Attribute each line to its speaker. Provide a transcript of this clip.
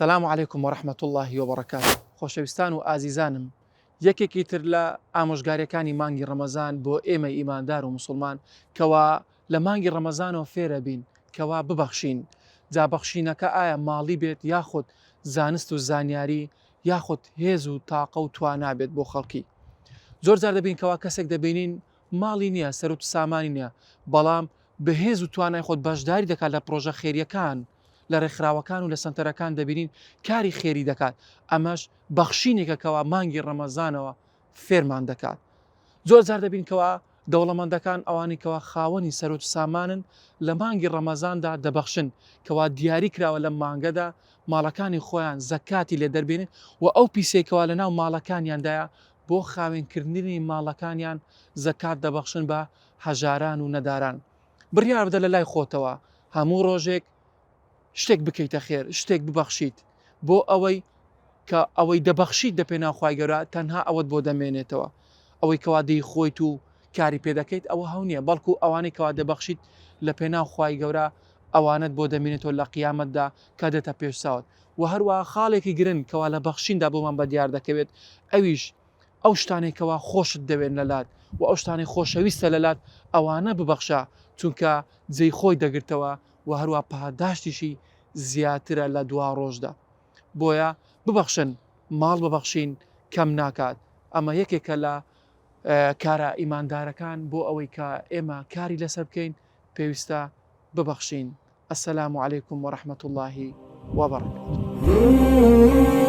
Speaker 1: سلام علیکم و رحمة الله وبرکاته. خۆشەویستان و ئازیزانم، یەکێکی تر لە ئامۆژگاریەکانی مانگی ڕەمەزان بۆ ئێمە ئیماندار و مسلمان کەوا لە مانگی ڕەمەزانەوە فێرە بین کەوا ببەخشین. جا بەخشینەکە ئایا ماڵی بێت یاخود زانست و زانیاری یاخود هێز و تاقە و توانابێت بۆ خەڵکی. زۆر جار دەبین کەوا کەسێک دەبینین ماڵی نییە، سەرۆت سامانی نییە، بەڵام بەهێز و توانای خۆت بەشداری دەکات لە پرۆژە خێریەکان، لە ڕێکخراوەکان و لە سنتەرەکان دەبینین کاری خێری دەکات. ئەمەش بەخشینێکەکەوە مانگی ڕەمەزانەوە فێرمان دەکات. زۆر جار دەبین کەوا دەوڵەمەندەکان ئەوانی کەوا خاوەنی سەرۆت سامانن لە مانگی ڕەمەزاندا دەبەخشن کەوا دیاری کراوە لە مانگەدا ماڵەکانی خۆیان زەکاتی لێ دەربێنن و ئەو پیسێکەوە لە ناو ماڵەکانیاندایە بۆ خاوێنکردنی ماڵەکانیان زەکات دەبەخشن بە هەژاران و نەداران. بڕیار بدە لە لای خۆتەوە هەموو ڕۆژێک شتێک بکەیتە خێر، شتێک ببەخشیت بۆ ئەوەی کە ئەوەی دەبەخشیت دە پێناو خوای گەورە تەنها ئەوەت بۆ دەمێنێتەوە. ئەوەی کەوا دەی خۆیت و کاری پێ دەکەیت ئەوە هەو نییە، بەڵکو ئەوانەی کەوا دەبەخشیت لە پێناو خوای گەورە ئەوانت بۆ دەمێنێتەوە لە قیامەتدا کە دێتە پێشساوت. و هەروەها خاڵێکی گرنگ کەوا لە بەخشیندا بۆمان بەدیار دەکەوێت ئەویش ئەو شتانێکەوە خۆشت دەوێن لەلات و ئەو شتانی خۆشەویستە لەلات ئەوانە ببەخشە، چونکە جێی خۆی دەگرتەوە و هەروە پاداشتیشی زیاترە لە دوا ڕۆژدا. بۆیە ببەخشن، ماڵ ببەخشین کەم ناکات. ئەمە یەکێکە لە کارە ئیماندارەکان بۆ ئەوەی کە ئێمە کاری لەسەر بکەین پێویستە ببەخشین. السلام علیکم و رحمة الله وبركاته.